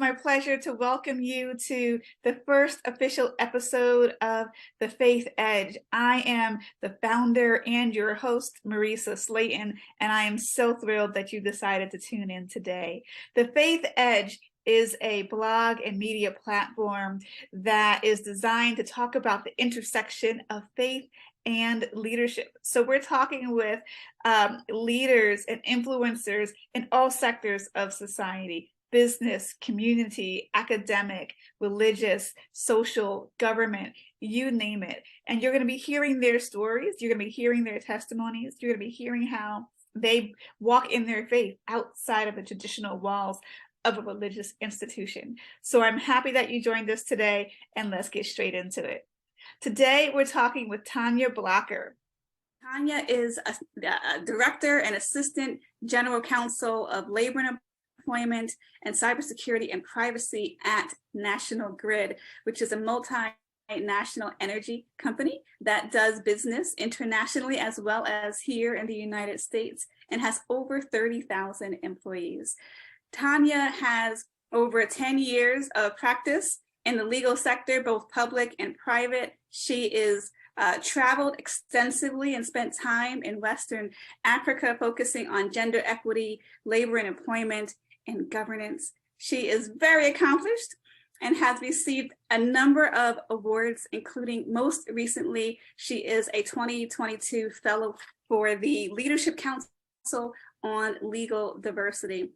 my pleasure to welcome you to the first official episode of The Faith Edge. I am the founder and your host, Marisa Slayton, and I am so thrilled that you decided to tune in today. The Faith Edge is a blog and media platform that is designed to talk about the intersection of faith and leadership. So we're talking with leaders and influencers in all sectors of society: business, community, academic, religious, social, government, you name it. And you're going to be hearing their stories. You're going to be hearing their testimonies. You're going to be hearing how they walk in their faith outside of the traditional walls of a religious institution. So I'm happy that you joined us today, and let's get straight into it. Today, we're talking with Tanya Blocker. Tanya is a director and assistant general counsel of labor and employment and cybersecurity and privacy at National Grid, which is a multinational energy company that does business internationally as well as here in the United States and has over 30,000 employees. Tanya has over 10 years of practice in the legal sector, both public and private. She is traveled extensively and spent time in Western Africa, focusing on gender equity, labor and employment, and governance. She is very accomplished and has received a number of awards, including most recently, she is a 2022 fellow for the Leadership Council on Legal Diversity.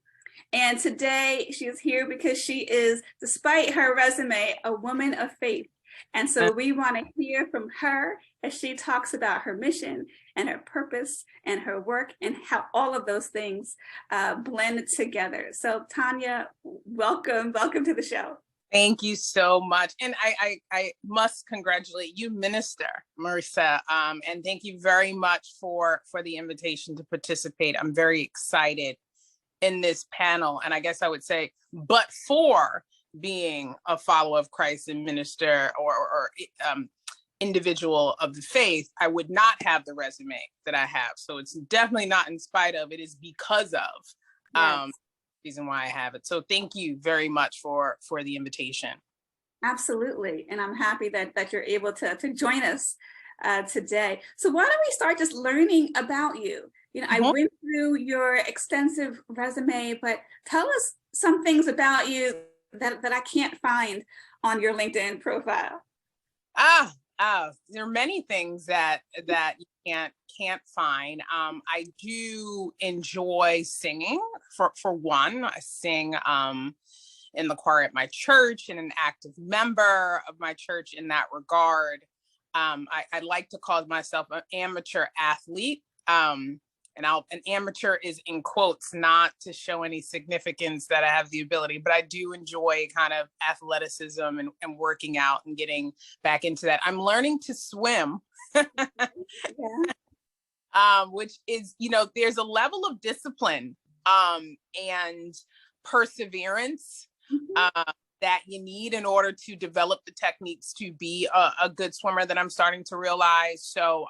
And today she is here because she is, despite her resume, a woman of faith. And so we want to hear from her as she talks about her mission and her purpose and her work and how all of those things blend together. So Tanya, welcome to the show. Thank you so much. And I must congratulate you, Minister Marisa, and thank you very much for the invitation to participate. I'm very excited in this panel. And I guess I would say, but for being a follower of Christ and minister or individual of the faith, I would not have the resume that I have. So it's definitely not in spite of, it is because of reason why I have it. So thank you very much for the invitation. Absolutely. And I'm happy that you're able to join us today. So why don't we start just learning about you? You know, I went through your extensive resume, but tell us some things about you that I can't find on your LinkedIn profile. There are many things that you can't find. I do enjoy singing. For one, I sing in the choir at my church and an active member of my church in that regard. I like to call myself an amateur athlete. An amateur is in quotes, not to show any significance that I have the ability, but I do enjoy kind of athleticism and working out and getting back into that. I'm learning to swim, which is, there's a level of discipline and perseverance that you need in order to develop the techniques to be a good swimmer that I'm starting to realize. So,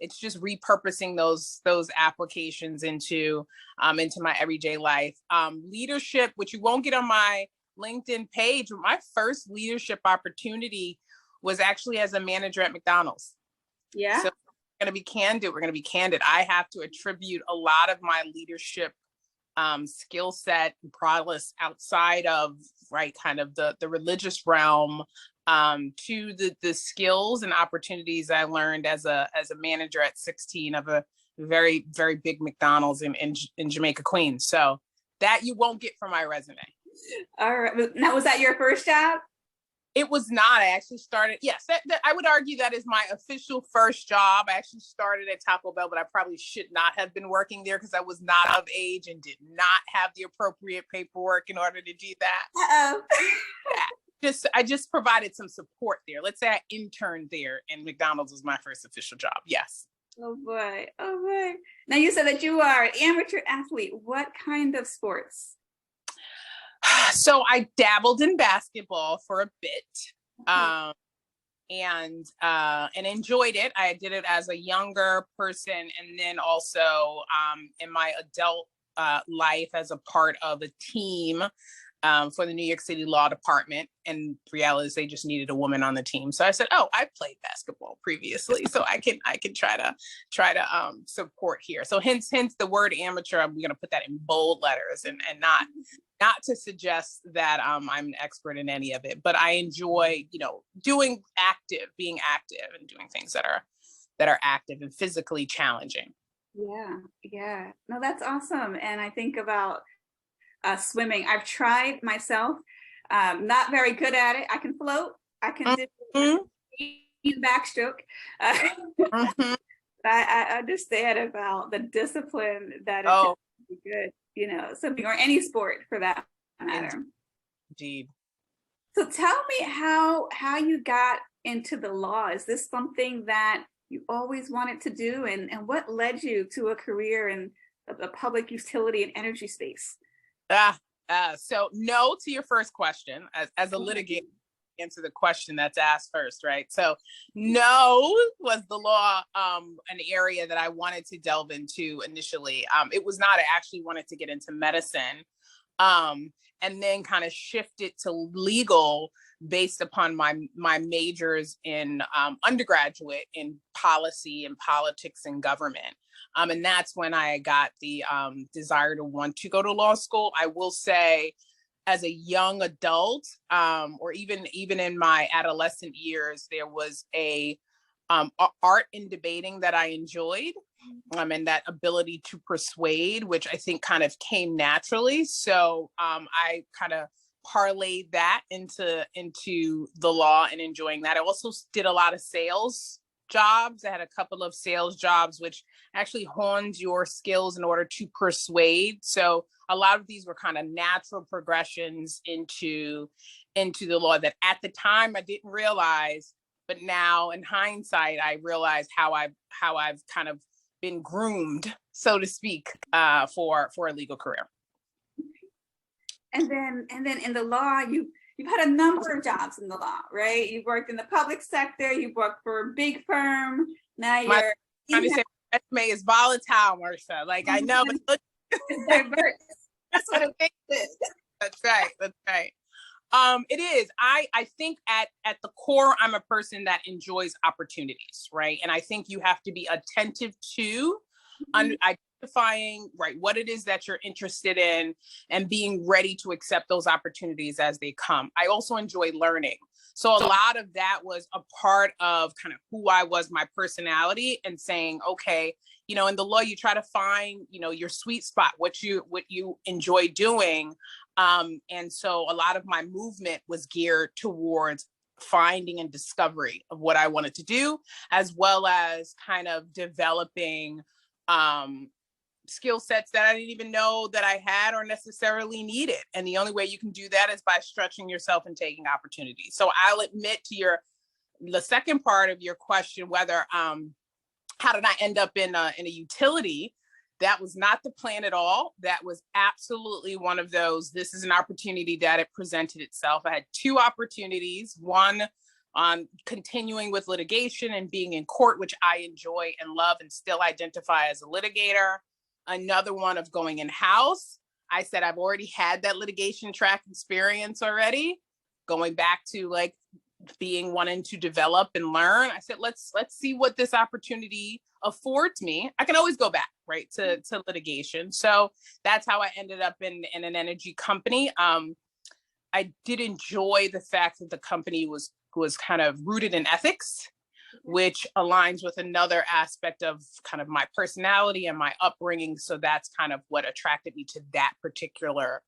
it's just repurposing those applications into my everyday life. Leadership, which you won't get on my LinkedIn page. My first leadership opportunity was actually as a manager at McDonald's. Yeah. So we're going to be candid. I have to attribute a lot of my leadership skill set and prowess outside of kind of the religious realm to the skills and opportunities I learned as a manager at 16 of a very, very big McDonald's in Jamaica, Queens. So that you won't get from my resume. All right. Now, was that your first job? It was not. I actually started. Yes, that I would argue that is my official first job. I actually started at Taco Bell, but I probably should not have been working there because I was not of age and did not have the appropriate paperwork in order to do that. I just provided some support there. Let's say I interned there, and McDonald's was my first official job. Yes. Oh boy. Now you said that you are an amateur athlete. What kind of sports? So I dabbled in basketball for a bit, and enjoyed it. I did it as a younger person, and then also in my adult life as a part of a team for the New York City Law Department, and the reality is they just needed a woman on the team. So I said, "Oh, I played basketball previously, so I can try to support here." So hence the word amateur. I'm going to put that in bold letters, and not to suggest that I'm an expert in any of it, but I enjoy being active and doing things that are active and physically challenging. Yeah. No, that's awesome. And I think about swimming. I've tried myself. Not very good at it. I can float. I can do backstroke. Mm-hmm. I understand about the discipline that it takes to be good, swimming or any sport for that matter. Indeed. So tell me how you got into the law. Is this something that you always wanted to do, and what led you to a career in the public utility and energy space? So no to your first question. As a litigator, answer the question that's asked first, right? So no was the law an area that I wanted to delve into initially. It was not. I actually wanted to get into medicine, and then kind of shift it to legal based upon my majors in undergraduate in policy and politics and government. And that's when I got the desire to want to go to law school. I will say, as a young adult, or even in my adolescent years, there was a art in debating that I enjoyed, and that ability to persuade, which I think kind of came naturally. So I kind of parlayed that into the law and enjoying that. I also did a lot of sales jobs. I had a couple of sales jobs, which actually honed your skills in order to persuade. So a lot of these were kind of natural progressions into the law that at the time I didn't realize, but now in hindsight, I realize how I've kind of been groomed, so to speak, for a legal career. And then in the law, you've had a number of jobs in the law, right? You've worked in the public sector, you've worked for a big firm. Now you're trying to say resume is volatile, Marsha. Like I know, but it's diverse. That's what it is. That's right. It is. I think at the core, I'm a person that enjoys opportunities, right? And I think you have to be attentive to identifying, right, what it is that you're interested in and being ready to accept those opportunities as they come. I also enjoy learning. So a lot of that was a part of kind of who I was, my personality, and saying, okay, in the law, you try to find, your sweet spot, what you enjoy doing. And so a lot of my movement was geared towards finding and discovery of what I wanted to do, as well as kind of developing skill sets that I didn't even know that I had or necessarily needed. And the only way you can do that is by stretching yourself and taking opportunities. So I'll admit to the second part of your question, whether how did I end up in a utility? That was not the plan at all. That was absolutely one of those. This is an opportunity that it presented itself. I had two opportunities. One on continuing with litigation and being in court, which I enjoy and love and still identify as a litigator. Another one of going in-house. I said, I've already had that litigation track experience already. Going back to like wanting to develop and learn. I said, let's see what this opportunity affords me. I can always go back, right, to litigation. So that's how I ended up in an energy company. I did enjoy the fact that the company was kind of rooted in ethics, which aligns with another aspect of kind of my personality and my upbringing. So that's kind of what attracted me to that particular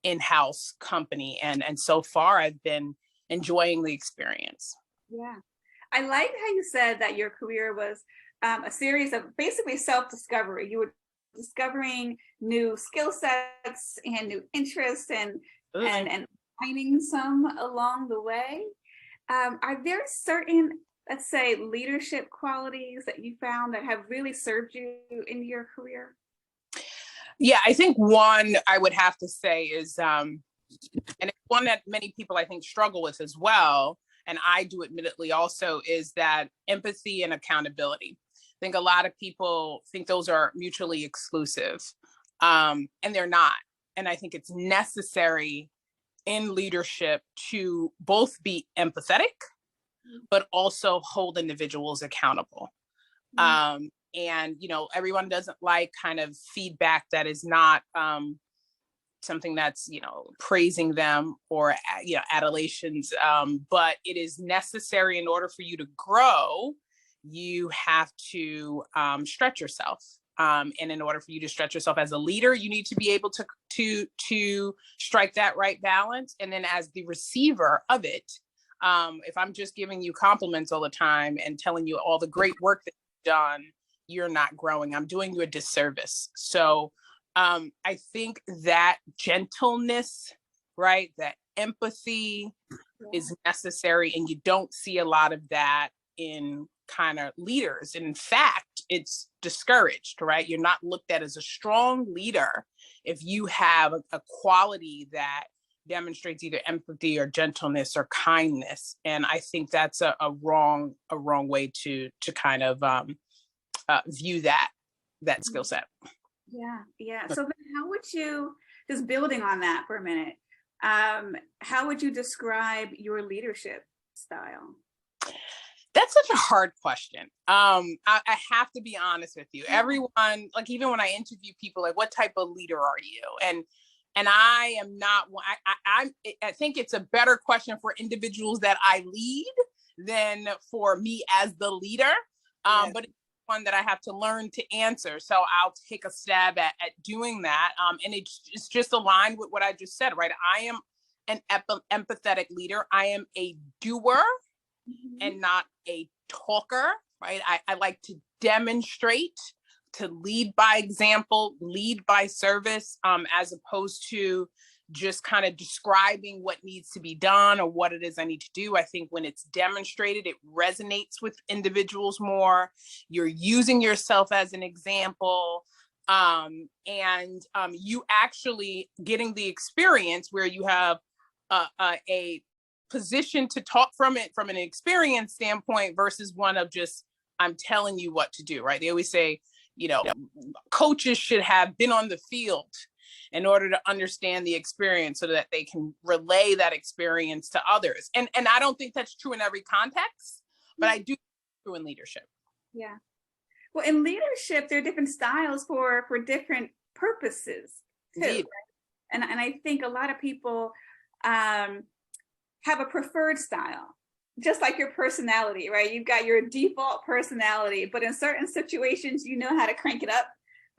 in-house company. And so far I've been enjoying the experience. Yeah. I like how you said that your career was a series of basically self-discovery. You were discovering new skill sets and new interests and finding some along the way. Are there certain, let's say, leadership qualities that you found that have really served you in your career? Yeah, I think one I would have to say is, and it's one that many people I think struggle with as well, and I do admittedly also, is that empathy and accountability. I think a lot of people think those are mutually exclusive, and they're not. and I think it's necessary in leadership to both be empathetic, but also hold individuals accountable. And, you know, everyone doesn't like kind of feedback that is not something that's, you know, praising them or, you know, adulations. But it is necessary in order for you to grow. You have to stretch yourself. And in order for you to stretch yourself as a leader, you need to be able to strike that right balance. And then as the receiver of it, if I'm just giving you compliments all the time and telling you all the great work that you've done, you're not growing. I'm doing you a disservice. So I think that gentleness, right, that empathy is necessary. And you don't see a lot of that in kind of leaders. And in fact, it's discouraged, right? You're not looked at as a strong leader if you have a quality that demonstrates either empathy or gentleness or kindness. And I think that's a wrong way to kind of view that skill set. Yeah. So then how would you, just building on that for a minute, how would you describe your leadership style? That's such a hard question. I have to be honest with you. Everyone, like even when I interview people, like, what type of leader are you? And I am not. I think it's a better question for individuals that I lead than for me as the leader. But it's one that I have to learn to answer. So I'll take a stab at doing that. And it's just aligned with what I just said, right? I am an empathetic leader. I am a doer and not a talker, right? I like to demonstrate, to lead by example, lead by service, as opposed to just kind of describing what needs to be done or what it is I need to do. I think when it's demonstrated, it resonates with individuals more. You're using yourself as an example. And you actually getting the experience where you have a position to talk from it from an experience standpoint versus one of just, I'm telling you what to do, right? They always say, you know, coaches should have been on the field in order to understand the experience so that they can relay that experience to others. And I don't think that's true in every context, but I do think it's true in leadership. Yeah. Well, in leadership, there are different styles for different purposes too. Right? And I think a lot of people have a preferred style, just like your personality, right? You've got your default personality, but in certain situations, you know how to crank it up.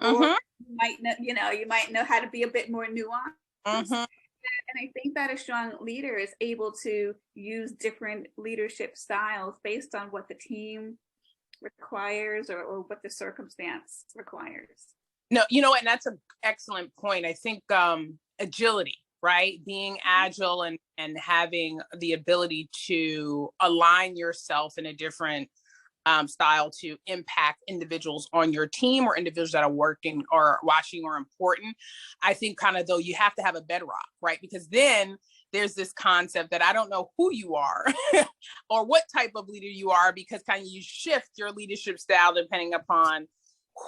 Or you might know how to be a bit more nuanced. And I think that a strong leader is able to use different leadership styles based on what the team requires or what the circumstance requires. No, you know, and that's an excellent point. I think agility, right? Being agile and having the ability to align yourself in a different style to impact individuals on your team or individuals that are working or watching or important. I think kind of though you have to have a bedrock, right? Because then there's this concept that I don't know who you are or what type of leader you are, because kind of you shift your leadership style depending upon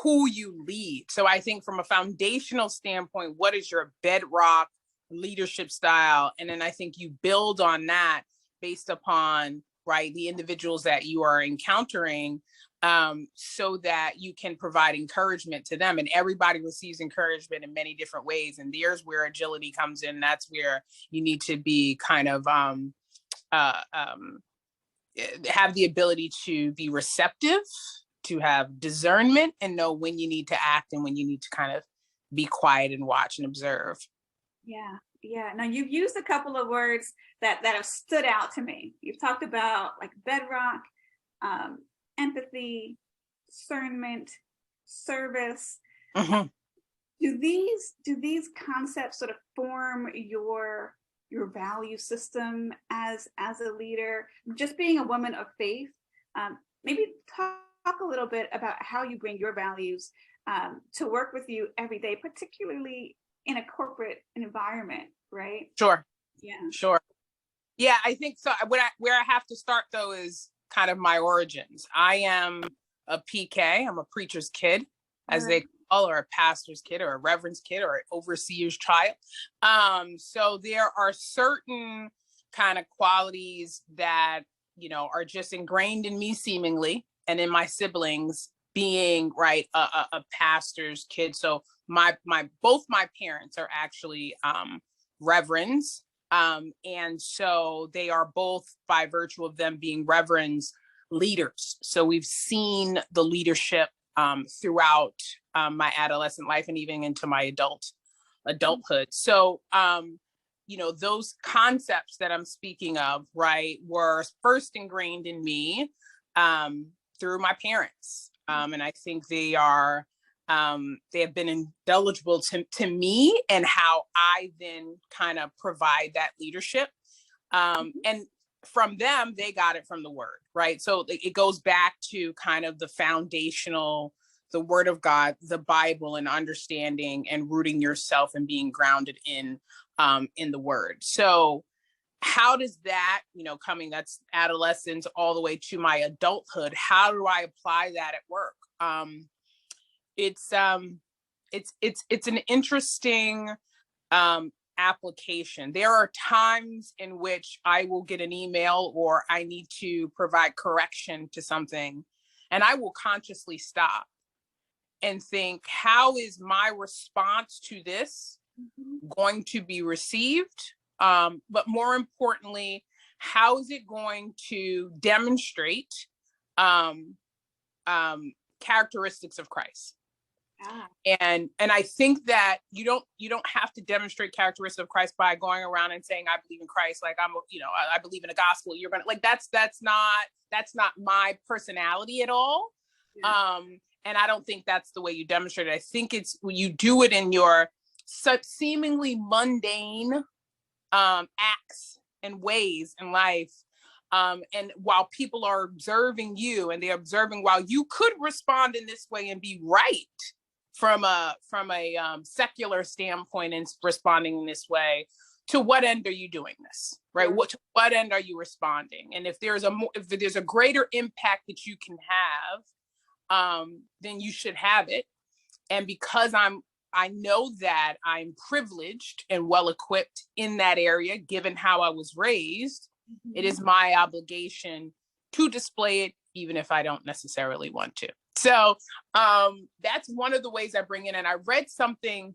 who you lead. So I think from a foundational standpoint, what is your bedrock leadership style? And then I think you build on that based upon, right, the individuals that you are encountering, so that you can provide encouragement to them. And everybody receives encouragement in many different ways. And there's where agility comes in. That's where you need to be kind of have the ability to be receptive, to have discernment, and know when you need to act and when you need to kind of be quiet and watch and observe. Yeah. Now you've used a couple of words that have stood out to me. You've talked about like bedrock, empathy, discernment, service. Do these concepts sort of form your value system as a leader? Just being a woman of faith, maybe talk a little bit about how you bring your values to work with you every day, particularly in a corporate environment, right? Sure. Sure. Yeah, I think so. Where I have to start though is kind of my origins. I am a PK. I'm a preacher's kid, as they or a pastor's kid or a reverend's kid or an overseer's child. So there are certain kind of qualities that, are just ingrained in me seemingly, and in my siblings being right, a pastor's kid. So both my parents are actually reverends. And so they are both, by virtue of them being reverends, leaders. So we've seen the leadership throughout my adolescent life and even into my adulthood. So, those concepts that I'm speaking of, right, were first ingrained in me through my parents. And I think they have been indelible to me and how I then kind of provide that leadership. And from them, they got it from the word, right? So it goes back to kind of the foundational, the word of God, the Bible, and understanding and rooting yourself and being grounded in the word. So how does that, that's adolescence all the way to my adulthood, how do I apply that at work? It's an interesting application. There are times in which I will get an email or I need to provide correction to something, and I will consciously stop and think, how is my response to this going to be received? But more importantly, how is it going to demonstrate characteristics of Christ? And I think that you don't have to demonstrate characteristics of Christ by going around and saying, I believe in Christ, like I believe in the gospel. You're gonna, like, that's not my personality at all. Yeah. And I don't think that's the way you demonstrate it. I think it's when you do it in your such seemingly mundane acts and ways in life. And while people are observing you and they're observing, while you could respond in this way and be right from a secular standpoint and responding in this way, to what end are you doing this, right? Yeah. What end are you responding? And if there's a greater impact that you can have, then you should have it. And because I know that I'm privileged and well equipped in that area, given how I was raised, it is my obligation to display it, even if I don't necessarily want to. So that's one of the ways I bring in. And I read something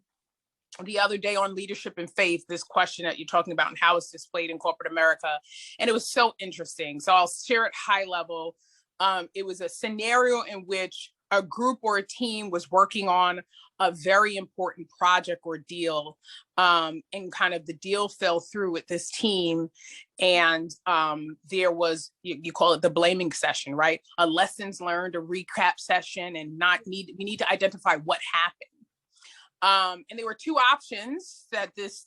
the other day on leadership and faith, this question that you're talking about and how it's displayed in corporate America. And it was so interesting. So I'll share it high level. It was a scenario in which a group or a team was working on a very important project or deal, and kind of the deal fell through with this team. And there was, you call it the blaming session, right? A lessons learned, a recap session, and we need to identify what happened. And there were two options that this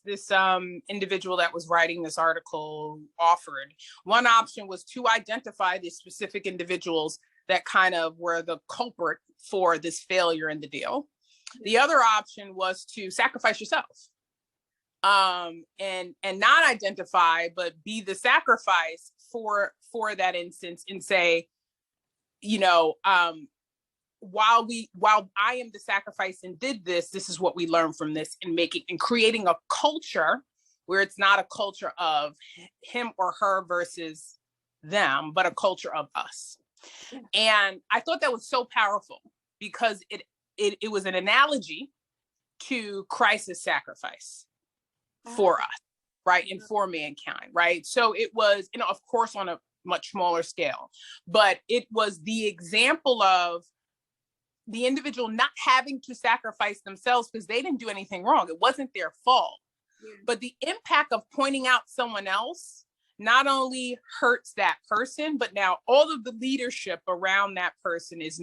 individual that was writing this article offered. One option was to identify the specific individuals that kind of were the culprit for this failure in the deal. The other option was to sacrifice yourself, and not identify, but be the sacrifice for that instance, and say, while I am the sacrifice and did this is what we learned from this, and creating a culture where it's not a culture of him or her versus them, but a culture of us. Yeah. And I thought that was so powerful because it was an analogy to Christ's sacrifice for us, right? And for mankind, right? So it was, of course, on a much smaller scale, but it was the example of the individual not having to sacrifice themselves because they didn't do anything wrong. It wasn't their fault. Yeah. But the impact of pointing out someone else not only hurts that person, but now all of the leadership around that person is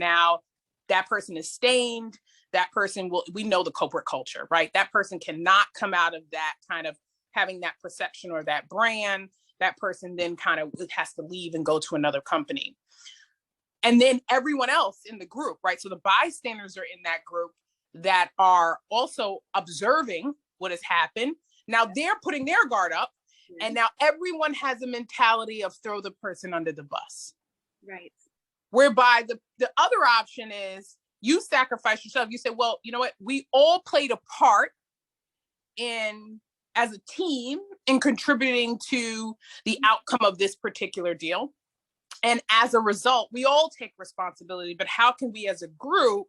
stained. That person we know the corporate culture, right? That person cannot come out of that kind of having that perception or that brand. That person then kind of has to leave and go to another company. And then everyone else in the group, right? So the bystanders are in that group that are also observing what has happened. Now they're putting their guard up, and now everyone has a mentality of throw the person under the bus. Right. Whereby the other option is you sacrifice yourself. You say, well, you know what? We all played a part in, as a team, in contributing to the outcome of this particular deal. And as a result, we all take responsibility, but how can we as a group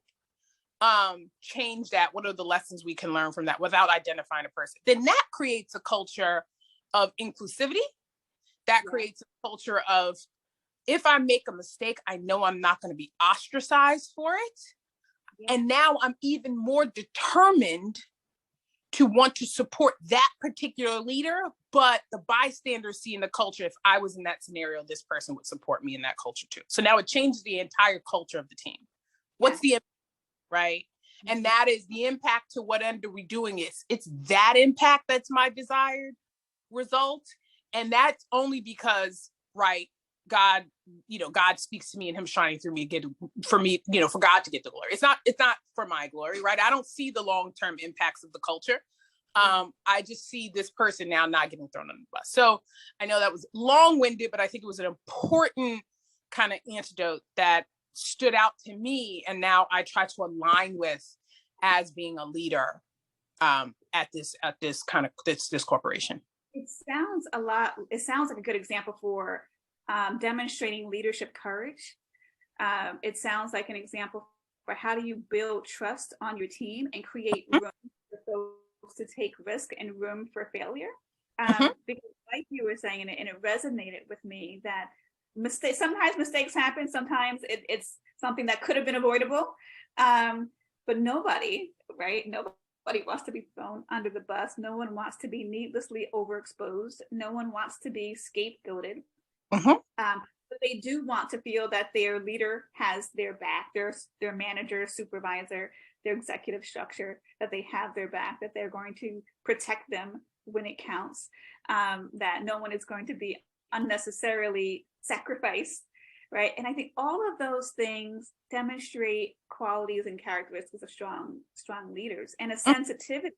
change that? What are the lessons we can learn from that without identifying a person? Then that creates a culture of inclusivity. That creates a culture of, if I make a mistake, I know I'm not going to be ostracized for it. Yeah. And now I'm even more determined to want to support that particular leader, but the bystanders see in the culture, if I was in that scenario, this person would support me in that culture too. So now it changes the entire culture of the team. What's the impact, right? And that is the impact. To what end are we doing it? It's that impact that's my desired result. And that's only because, right, God, God speaks to me and him shining through me again for me, for God to get the glory. It's not for my glory, right? I don't see the long-term impacts of the culture. I just see this person now not getting thrown under the bus. So I know that was long-winded, but I think it was an important kind of antidote that stood out to me. And now I try to align with as being a leader at this corporation. It sounds like a good example for demonstrating leadership courage. It sounds like an example for how do you build trust on your team and create room for folks to take risk and room for failure. Because like you were saying, and it resonated with me, that sometimes mistakes happen, sometimes it's something that could have been avoidable, but nobody wants to be thrown under the bus. No one wants to be needlessly overexposed. No one wants to be scapegoated. But they do want to feel that their leader has their back, their manager, supervisor, their executive structure, that they have their back, that they're going to protect them when it counts, that no one is going to be unnecessarily sacrificed, right? And I think all of those things demonstrate qualities and characteristics of strong leaders, and a sensitivity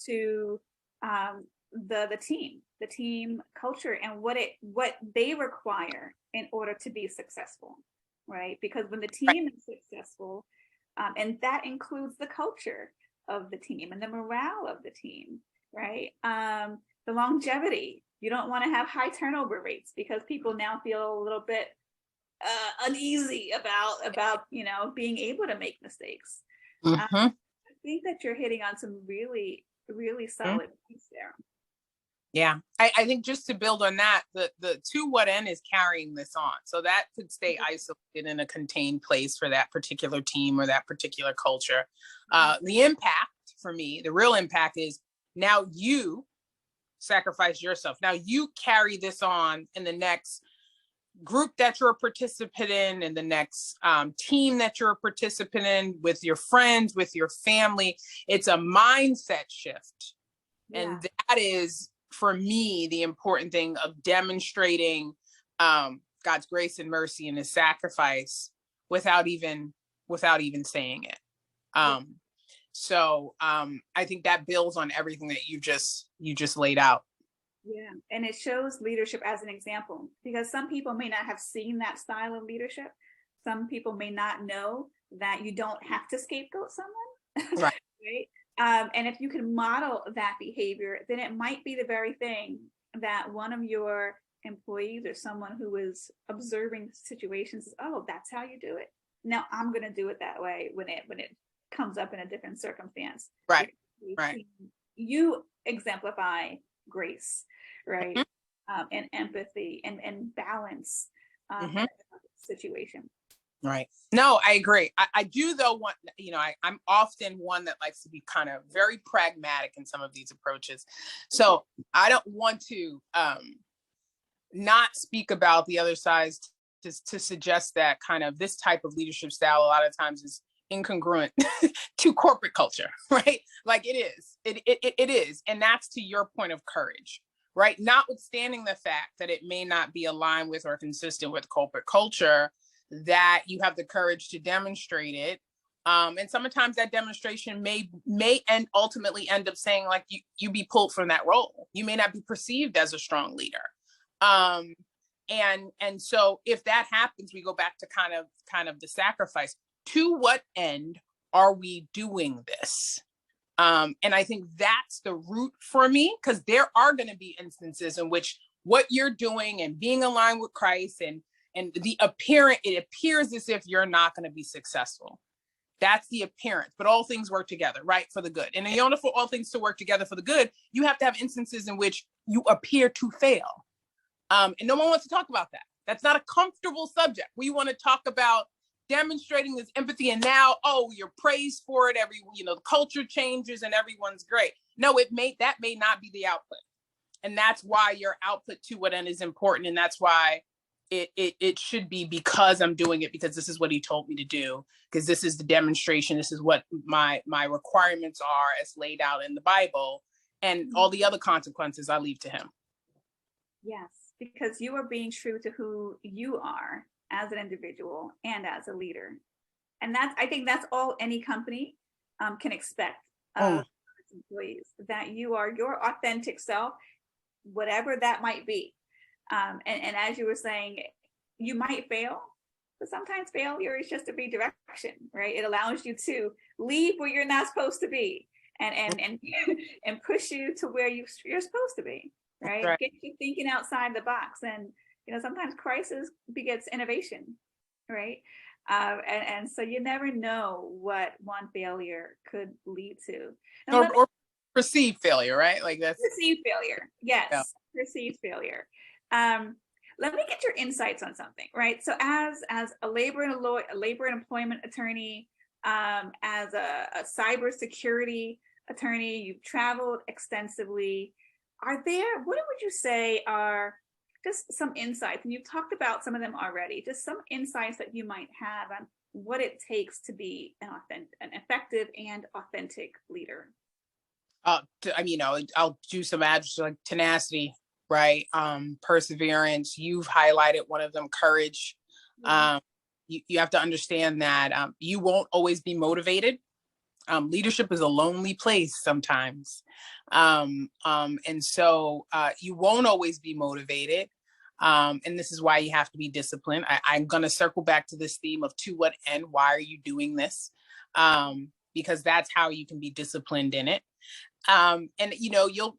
to the team culture and what they require in order to be successful, right? Because when the team is successful, and that includes the culture of the team and the morale of the team, right? The longevity. You don't want to have high turnover rates because people now feel a little bit uneasy about being able to make mistakes. I think that you're hitting on some really, really solid points there. Yeah, I think just to build on that, the To What End is carrying this on. So that could stay isolated in a contained place for that particular team or that particular culture. The impact for me, the real impact is now you sacrifice yourself. Now you carry this on in the next group that you're a participant in the next team that you're a participant in, with your friends, with your family. It's a mindset shift. Yeah. And that is, for me, the important thing of demonstrating God's grace and mercy and his sacrifice without even saying it. So I think that builds on everything that you just laid out. Yeah, and it shows leadership as an example, because some people may not have seen that style of leadership. Some people may not know that you don't have to scapegoat someone, right? And if you can model that behavior, then it might be the very thing that one of your employees or someone who is observing situations says, oh, that's how you do it. Now I'm going to do it that way when it comes up in a different circumstance. Right. You exemplify grace, right? And empathy and balance in a situation. Right. No, I agree. I do, though, want, I'm often one that likes to be kind of very pragmatic in some of these approaches. So I don't want to not speak about the other side to suggest that kind of this type of leadership style a lot of times is incongruent to corporate culture, right? Like it is. It is. And that's to your point of courage, right? Notwithstanding the fact that it may not be aligned with or consistent with corporate culture, that you have the courage to demonstrate it. And sometimes that demonstration may and ultimately end up saying, like, you be pulled from that role. You may not be perceived as a strong leader. And so if that happens, we go back to kind of the sacrifice. to what end are we doing this? And I think that's the root for me, because there are going to be instances in which what you're doing and being aligned with Christ and it appears as if you're not going to be successful. That's the appearance, but all things work together, right, for the good. And in order for all things to work together for the good, you have to have instances in which you appear to fail. And no one wants to talk about that. That's not a comfortable subject. We want to talk about demonstrating this empathy, and now, oh, you're praised for it. The culture changes and everyone's great. No, that may not be the output. And that's why your output to what end is important. And that's why it should be, because I'm doing it, because this is what he told me to do, because this is the demonstration. This is what my requirements are as laid out in the Bible, and all the other consequences I leave to him. Yes, because you are being true to who you are as an individual and as a leader. And I think that's all any company can expect of its employees, that you are your authentic self, whatever that might be. And as you were saying, you might fail, but sometimes failure is just a redirection, right? It allows you to leave where you're not supposed to be and push you to where you're supposed to be, right? Get you thinking outside the box. And sometimes crisis begets innovation, right? And so you never know what one failure could lead to. Or perceived failure, right? Like that's perceived failure. Yes, yeah. Perceived failure. Let me get your insights on something, right? So as a labor and employment attorney, as a cybersecurity attorney, you've traveled extensively. What would you say are just some insights, and you've talked about some of them already, just some insights that you might have on what it takes to be an effective and authentic leader? I'll do some adjectives like tenacity, right? Perseverance. You've highlighted one of them, courage. You have to understand that you won't always be motivated. Leadership is a lonely place sometimes. And so you won't always be motivated. And this is why you have to be disciplined. I'm going to circle back to this theme of to what end, why are you doing this? Because that's how you can be disciplined in it. And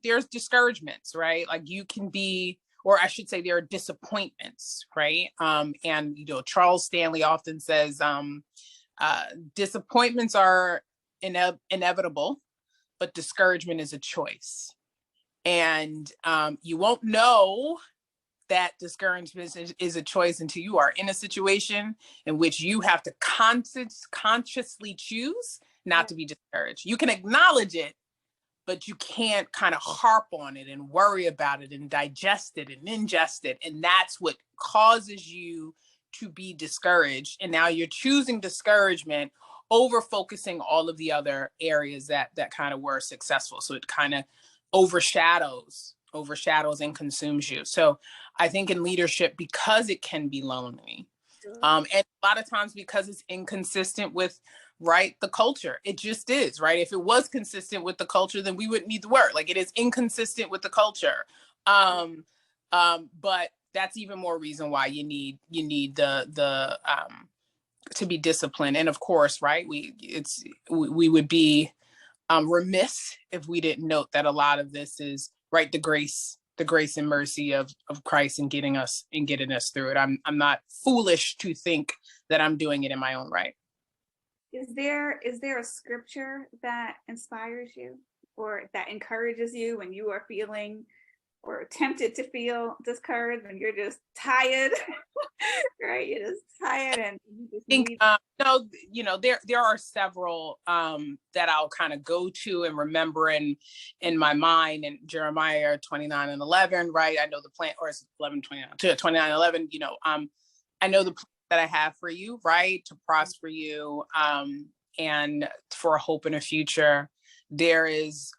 there's discouragements, right? Like you can be, or I should say there are disappointments, right? And Charles Stanley often says disappointments are inevitable, but discouragement is a choice. And you won't know that discouragement is a choice until you are in a situation in which you have to consciously choose not to be discouraged. You can acknowledge it, but you can't kind of harp on it and worry about it and digest it and ingest it. And that's what causes you to be discouraged. And now you're choosing discouragement over focusing all of the other areas that kind of were successful. So it kind of overshadows and consumes you. So I think in leadership, because it can be lonely, and a lot of times because it's inconsistent with the culture, it just is, right? If it was consistent with the culture, then we wouldn't need the word. Like, it is inconsistent with the culture. But that's even more reason why you need the to be disciplined. And of course, right, we would be remiss if we didn't note that a lot of this is the grace and mercy of Christ in getting us through it. I'm not foolish to think that I'm doing it in my own right. Is there a scripture that inspires you or that encourages you when you are feeling or tempted to feel discouraged, when you're just tired, right? You're just tired and you just need... there are several that I'll kind of go to and remember in my mind. And Jeremiah 29:11, right? I know the plan, or it's 29:11. I know the plan that I have for you, right? To prosper you and for a hope and a future. There is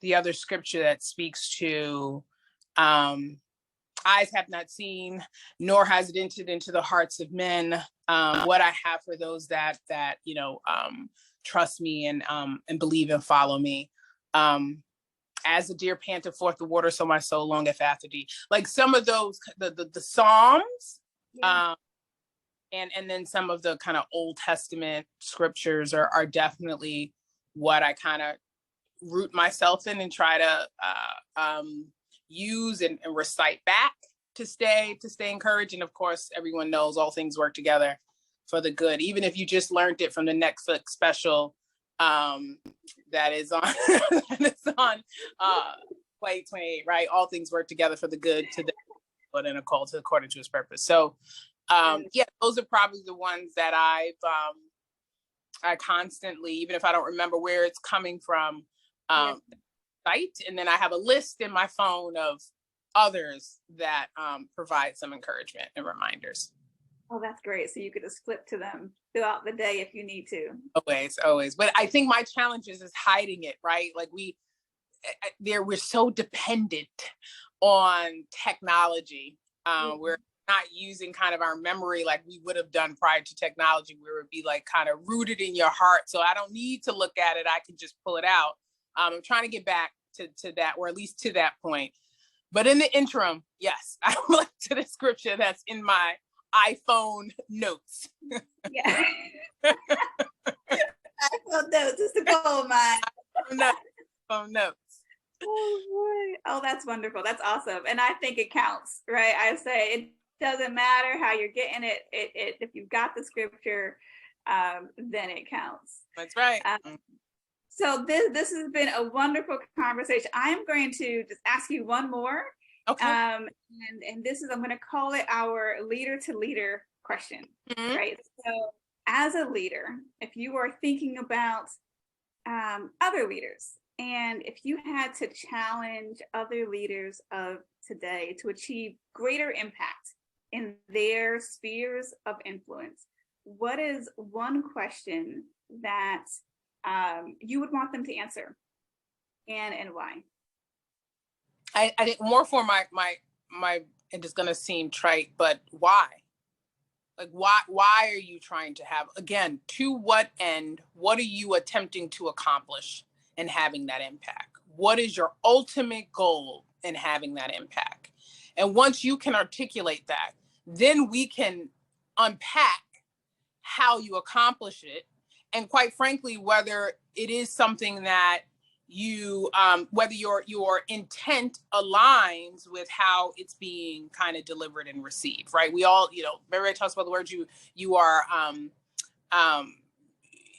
the other scripture that speaks to eyes have not seen, nor has it entered into the hearts of men what I have for those that trust me and believe and follow me. As the deer panteth forth the water, so my soul longeth after thee. Like some of those, the Psalms, And then some of the kind of Old Testament scriptures are definitely what I kind of root myself in and try to use and recite back to stay encouraged. And of course, everyone knows all things work together for the good, even if you just learned it from the Netflix special that is on Play 28, right? All things work together for the good to the but in a call to according to his purpose. So yeah, those are probably the ones that I constantly, even if I don't remember where it's coming from, site. And then I have a list in my phone of others that provide some encouragement and reminders. Oh, that's great. So you could just flip to them throughout the day if you need to. Always. But I think my challenge is hiding it, right? Like we're so dependent on technology. We're not using kind of our memory like we would have done prior to technology, where it would be like kind of rooted in your heart. So I don't need to look at it. I can just pull it out. I'm trying to get back to that, or at least to that point. But in the interim, yes, I look to the scripture that's in my iPhone notes. Yeah. iPhone notes is the goal of mine. iPhone notes. Oh boy. Oh, that's wonderful. That's awesome. And I think it counts, right? I say it doesn't matter how you're getting it. If you've got the scripture, then it counts. That's right. So this has been a wonderful conversation. I'm going to just ask you one more. Okay. And this is, I'm going to call it our leader to leader question, right? So as a leader, if you are thinking about other leaders, and if you had to challenge other leaders of today to achieve greater impact in their spheres of influence, what is one question that you would want them to answer, and why? I think more for my it is going to seem trite, but why? Like why are you trying to have, again, to what end? What are you attempting to accomplish in having that impact? What is your ultimate goal in having that impact? And once you can articulate that, then we can unpack how you accomplish it. And quite frankly, whether it is something that you, whether your intent aligns with how it's being kind of delivered and received, right? We all, Mary talks about the word you are,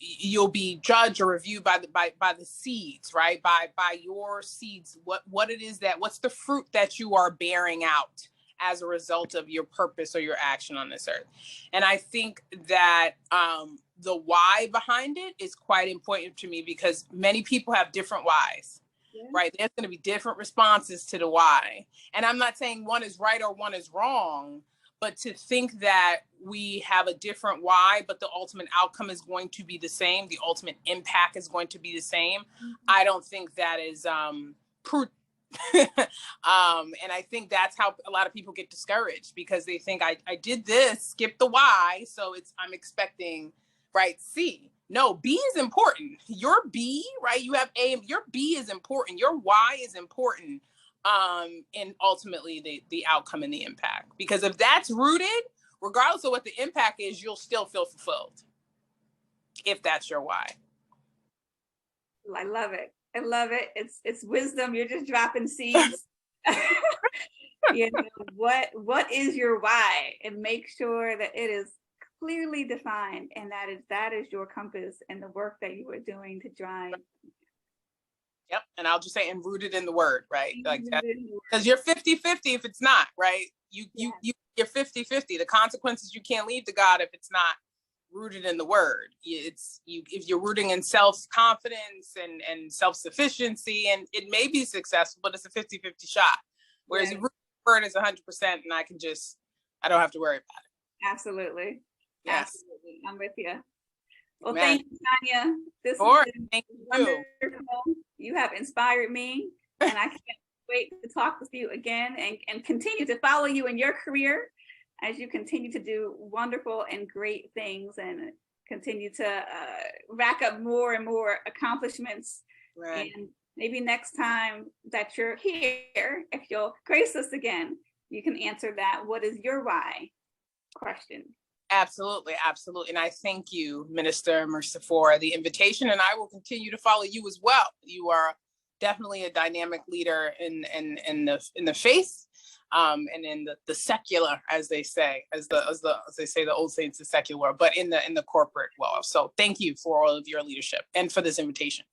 you'll be judged or reviewed by the seeds, right? By your seeds, what it is what's the fruit that you are bearing out as a result of your purpose or your action on this earth. And I think that the why behind it is quite important to me, because many people have different whys, right? There's going to be different responses to the why. And I'm not saying one is right or one is wrong, but to think that we have a different why, but the ultimate outcome is going to be the same, the ultimate impact is going to be the same, I don't think that is prudent. And I think that's how a lot of people get discouraged, because they think I did this, skip the why, so I'm expecting, right, C. No, B is important. Your B, right? You have A, your B is important. Your why is important. And ultimately the outcome and the impact. Because if that's rooted, regardless of what the impact is, you'll still feel fulfilled if that's your why. I love it. It's wisdom. You're just dropping seeds. What is your why, and make sure that it is clearly defined, and that is your compass and the work that you are doing to drive. Yep. And I'll just say, and rooted in the word, right? Like that, because you're 50-50 if it's not, right? You're 50-50. The consequences you can't leave to God if it's not rooted in the word. If you're rooting in self-confidence and self-sufficiency, and it may be successful, but it's a 50-50 shot. Whereas the word is 100%, and I don't have to worry about it. Absolutely. Yes. Absolutely. I'm with you. Well, Amen. thank you, Tanya. This Thank you. Wonderful. You have inspired me, and I can't wait to talk with you again and continue to follow you in your career as you continue to do wonderful and great things, and continue to rack up more and more accomplishments. Right. And maybe next time that you're here, if you'll grace us again, you can answer that "what is your why" question. Absolutely, absolutely. And I thank you, Minister Mercer, for the invitation, and I will continue to follow you as well. You are definitely a dynamic leader in the faith, and in the secular, as they say, as they say, the old saints, the secular, but in the corporate world. So thank you for all of your leadership and for this invitation.